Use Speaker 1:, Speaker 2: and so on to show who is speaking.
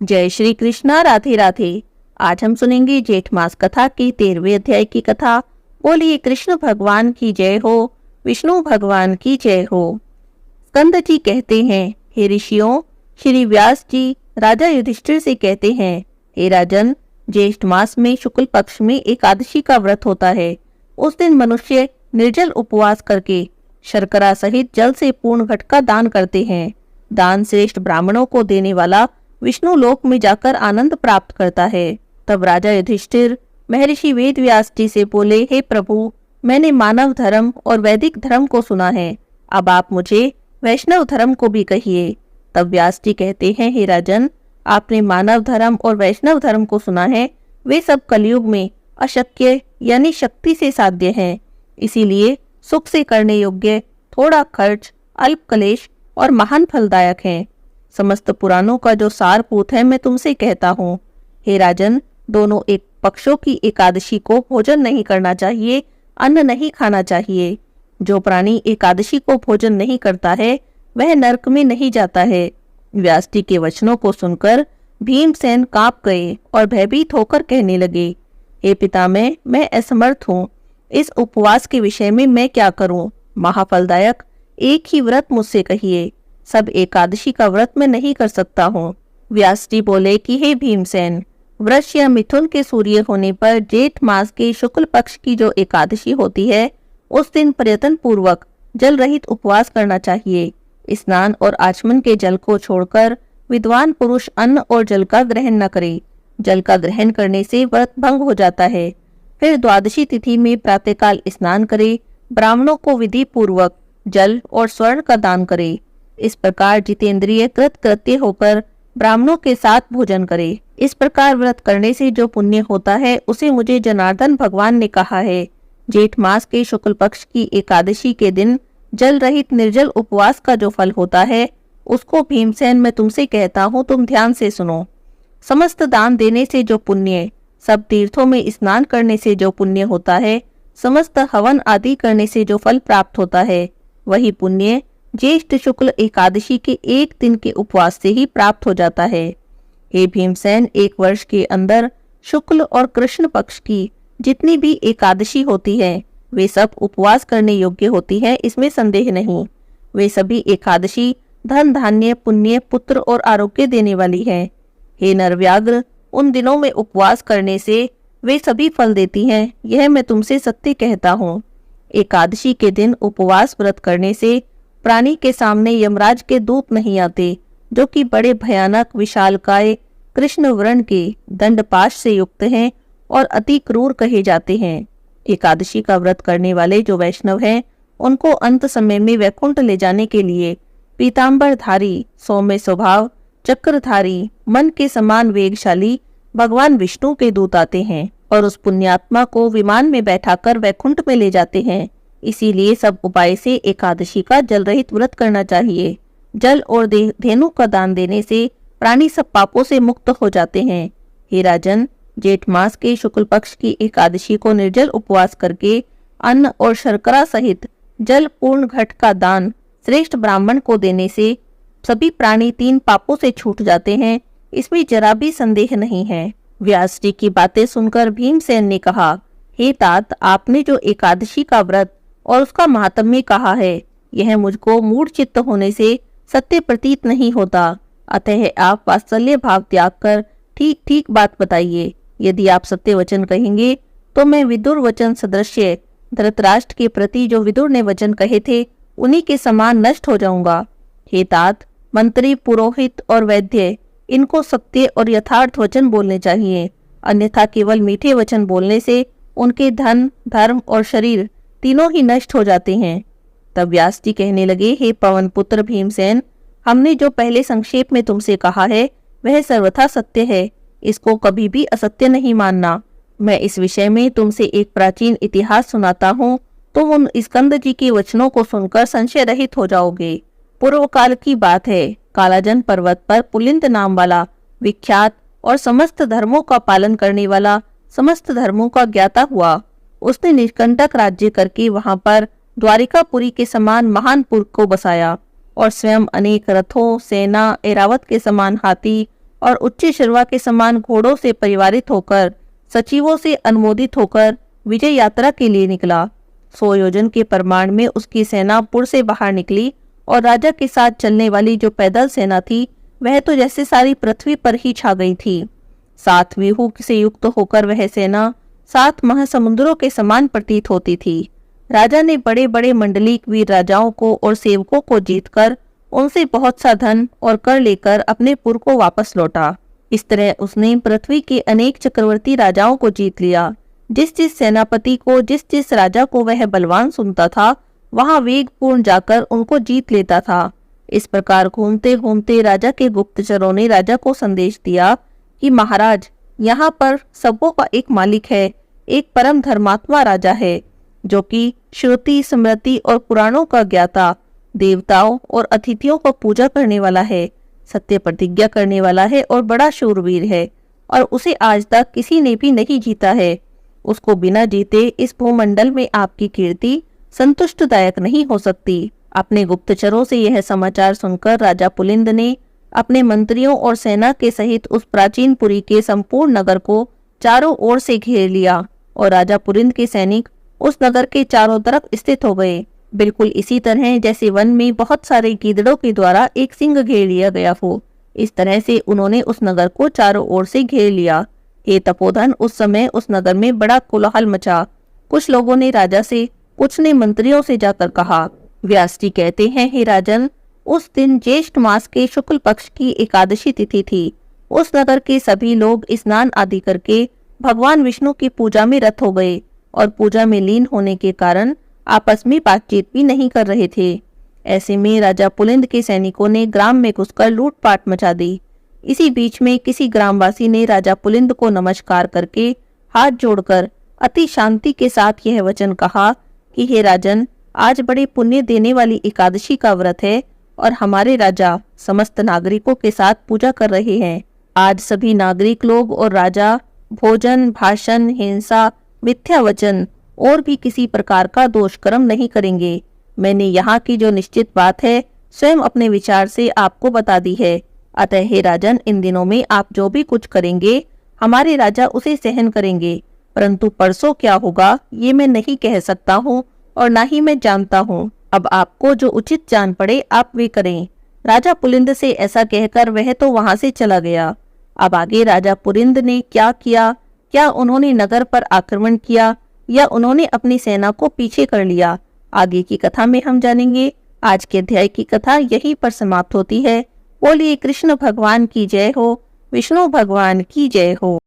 Speaker 1: जय श्री कृष्णा। राधे राधे। आज हम सुनेंगे जेठ मास कथा की 13वें अध्याय की कथा। बोलिए कृष्ण भगवान की जय हो, विष्णु भगवान की जय हो। स्कंद जी कहते हैं, हे ऋषियों, श्री व्यास जी राजा युधिष्ठिर से कहते हैं, हे राजन, ज्येष्ठ मास में शुक्ल पक्ष में एकादशी का व्रत होता है। उस दिन मनुष्य निर्जल उपवास करके शर्करा सहित जल से पूर्ण घट का दान करते हैं। दान श्रेष्ठ ब्राह्मणों को देने वाला विष्णु लोक में जाकर आनंद प्राप्त करता है। तब राजा युधिष्ठिर महर्षि वेद व्यास जी से बोले, हे प्रभु, मैंने मानव धर्म और वैदिक धर्म को सुना है, अब आप मुझे वैष्णव धर्म को भी कहिए। तब व्यास जी कहते हैं, हे राजन, आपने मानव धर्म और वैष्णव धर्म को सुना है, वे सब कलयुग में अशक्य यानी शक्ति से साध्य हैं। इसीलिए सुख से करने योग्य, थोड़ा खर्च, अल्प क्लेश और महान फलदायक हैं। समस्त पुराणों का जो सारभूत है मैं तुमसे कहता हूँ। हे राजन, दोनों एक पक्षों की एकादशी को भोजन नहीं करना चाहिए, अन्न नहीं खाना चाहिए। जो प्राणी एकादशी को भोजन नहीं करता है वह नरक में नहीं जाता है। व्यास जी के वचनों को सुनकर भीमसेन कांप गए और भयभीत होकर कहने लगे, हे पितामह, मैं असमर्थ हूँ। इस उपवास के विषय में मैं क्या करूँ? महाफलदायक एक ही व्रत मुझसे कहिए। सब एकादशी का व्रत मैं नहीं कर सकता हूँ। व्यास जी बोले कि हे भीमसेन, वृष या मिथुन के सूर्य होने पर जेठ मास के शुक्ल पक्ष की जो एकादशी होती है, उस दिन प्रयत्न पूर्वक जल रहित उपवास करना चाहिए। स्नान और आचमन के जल को छोड़कर विद्वान पुरुष अन्न और जल का ग्रहण न करे। जल का ग्रहण करने से व्रत भंग हो जाता है। फिर द्वादशी तिथि में प्रातःकाल स्नान करे, ब्राह्मणों को विधि पूर्वक जल और स्वर्ण का दान करे। इस प्रकार जितेंद्रिय कृतकृत्य होकर ब्राह्मणों के साथ भोजन करे। इस प्रकार व्रत करने से जो पुण्य होता है उसे मुझे जनार्दन भगवान ने कहा है। जेठ मास के शुक्ल पक्ष की एकादशी के दिन जल रहित निर्जल उपवास का जो फल होता है उसको भीमसेन मैं तुमसे कहता हूँ, तुम ध्यान से सुनो। समस्त दान देने से जो पुण्य, सब तीर्थों में स्नान करने से जो पुण्य होता है, समस्त हवन आदि करने से जो फल प्राप्त होता है, वही पुण्य ज्येष्ठ शुक्ल एकादशी के एक दिन के उपवास से ही प्राप्त हो जाता है। हे भीमसेन, एक वर्ष के अंदर शुक्ल और कृष्ण पक्ष की जितनी भी एकादशी होती है वे सब उपवास करने योग्य होती है, इसमें संदेह नहीं। वे सभी एकादशी धन, धान्य, पुण्य, पुत्र और आरोग्य देने वाली है। हे नरव्याघ्र, उन दिनों में उपवास करने से वे सभी फल देती हैं, यह मैं तुमसे सत्य कहता हूँ। एकादशी के दिन उपवास व्रत करने से प्राणी के सामने यमराज के दूत नहीं आते, जो कि बड़े भयानक विशालकाय कृष्ण वर्ण के दंडपाश से युक्त हैं और अति क्रूर कहे जाते हैं। एकादशी का व्रत करने वाले जो वैष्णव हैं, उनको अंत समय में वैकुंठ ले जाने के लिए पीताम्बरधारी, सौम्य स्वभाव, चक्रधारी, मन के समान वेगशाली भगवान विष्णु के दूत आते हैं और उस पुण्यात्मा को विमान में बैठाकर वैकुंठ में ले जाते हैं। इसीलिए सब उपाय से एकादशी का जल रहित व्रत करना चाहिए। जल और धेनु का दान देने से प्राणी सब पापों से मुक्त हो जाते हैं। हे राजन, जेठ मास के शुक्ल पक्ष की एकादशी को निर्जल उपवास करके अन्न और शर्करा सहित जल पूर्ण घट का दान श्रेष्ठ ब्राह्मण को देने से सभी प्राणी 3 पापों से छूट जाते हैं, इसमें जरा भी संदेह नहीं है। व्यास जी की बातें सुनकर भीमसेन ने कहा, हे तात, आपने जो एकादशी का व्रत और उसका महात्म्य कहा है, यह मुझको मूढ़ चित्त होने से सत्य प्रतीत नहीं होता। अतः आप वात्सल्य भाव त्याग कर ठीक ठीक बात बताइए। यदि आप सत्य वचन कहेंगे तो मैं विदुर वचन सदृश्य धृतराष्ट्र के प्रति जो विदुर ने वचन कहे थे उन्हीं के समान नष्ट हो जाऊंगा। हे तात, मंत्री, पुरोहित और वैद्य, इनको सत्य और यथार्थ वचन बोलने चाहिए, अन्यथा केवल मीठे वचन बोलने से उनके धन, धर्म और शरीर तीनों ही नष्ट हो जाते हैं। तब व्यास जी कहने लगे, हे पवन पुत्र भीमसेन, हमने जो पहले संक्षेप में तुमसे कहा है वह सर्वथा सत्य है, इसको कभी भी असत्य नहीं मानना। मैं इस विषय में तुमसे एक प्राचीन इतिहास सुनाता हूँ, तुम उन स्कंद जी के वचनों को सुनकर संशय रहित हो जाओगे। पूर्व काल की बात है, कालाजन पर्वत पर पुलिंद नाम वाला विख्यात और समस्त धर्मों का पालन करने वाला, समस्त धर्मों का ज्ञाता हुआ। उसने निष्कंटक राज्य करके वहां पर द्वारिकापुरी के समान महानपुर को बसाया और स्वयं अनेक रथों, सेना, ऐरावत के समान हाथी, और उच्च शर्वा के समान घोड़ों से परिवारित होकर, सचिवों से अनुमोदित होकर विजय यात्रा के लिए निकला। 100 योजन के परिमाण में उसकी सेना पुर से बाहर निकली और राजा के साथ चलने वाली जो पैदल सेना थी वह तो जैसे सारी पृथ्वी पर ही छा गई थी। 7 व्यूहों से युक्त होकर वह सेना 7 महासमुद्रों के समान प्रतीत होती थी। राजा ने बड़े बड़े मंडलिक वीर राजाओं को और सेवकों को जीतकर उनसे बहुत सा धन और कर लेकर अपने पुर को वापस लौटा। इस तरह उसने पृथ्वी के अनेक चक्रवर्ती राजाओं को जीत लिया। जिस जिस सेनापति को, जिस जिस राजा को वह बलवान सुनता था, वहां वेगपूर्ण जाकर उनको जीत लेता था। इस प्रकार घूमते घूमते राजा के गुप्तचरों ने राजा को संदेश दिया कि महाराज, यहाँ पर सबों का एक मालिक है, एक परम धर्मात्मा राजा है, जो कि श्रुति, स्मृति और पुराणों का ज्ञाता, देवताओं और अतिथियों को पूजा करने वाला है, सत्य प्रतिज्ञा करने वाला है और बड़ा शूरवीर है, और उसे आज तक किसी ने भी नहीं जीता है। उसको बिना जीते इस भूमंडल में आपकी कीर्ति संतुष्टदायक नहीं हो सकती। अपने गुप्तचरों से यह समाचार सुनकर राजा पुलिंद ने अपने मंत्रियों और सेना के सहित उस प्राचीन पुरी के संपूर्ण नगर को चारों ओर से घेर लिया और राजा पुलिंद के सैनिक उस नगर के चारों तरफ स्थित हो गए, बिल्कुल इसी तरह जैसे वन में बहुत सारे गीदड़ों के द्वारा एक सिंह घेर लिया गया हो। इस तरह से उन्होंने उस नगर को चारों ओर से घेर लिया। हे तपोधन, उस समय उस नगर में बड़ा कोलाहल मचा। कुछ लोगों ने राजा से, कुछ ने मंत्रियों से जाकर कहा। व्यास जी कहते हैं, हे राजन, उस दिन ज्येष्ठ मास के शुक्ल पक्ष की एकादशी तिथि थी। उस नगर के सभी लोग स्नान आदि करके भगवान विष्णु की पूजा में रत हो गए और पूजा में लीन होने के कारण आपस में बातचीत भी नहीं कर रहे थे। ऐसे में राजा पुलिंद के सैनिकों ने ग्राम में घुसकर लूटपाट मचा दी। इसी बीच में किसी ग्रामवासी ने राजा पुलिंद को नमस्कार करके हाथ जोड़कर अति शांति के साथ यह वचन कहा कि हे राजन, आज बड़े पुण्य देने वाली एकादशी का व्रत है और हमारे राजा समस्त नागरिकों के साथ पूजा कर रहे हैं। आज सभी नागरिक लोग और राजा भोजन, भाषण, हिंसा, मिथ्या वचन और भी किसी प्रकार का दोष कर्म नहीं करेंगे। मैंने यहाँ की जो निश्चित बात है स्वयं अपने विचार से आपको बता दी है। अतः हे राजन, इन दिनों में आप जो भी कुछ करेंगे हमारे राजा उसे सहन करेंगे, परंतु परसों क्या होगा ये मैं नहीं कह सकता हूँ और ना ही मैं जानता हूँ। अब आपको जो उचित जान पड़े आप वे करें। राजा पुलिंद से ऐसा कहकर वह तो वहां से चला गया। अब आगे राजा पुलिंद ने क्या किया, क्या उन्होंने नगर पर आक्रमण किया या उन्होंने अपनी सेना को पीछे कर लिया, आगे की कथा में हम जानेंगे। आज के अध्याय की कथा यहीं पर समाप्त होती है। बोलिए कृष्ण भगवान की जय हो, विष्णु भगवान की जय हो।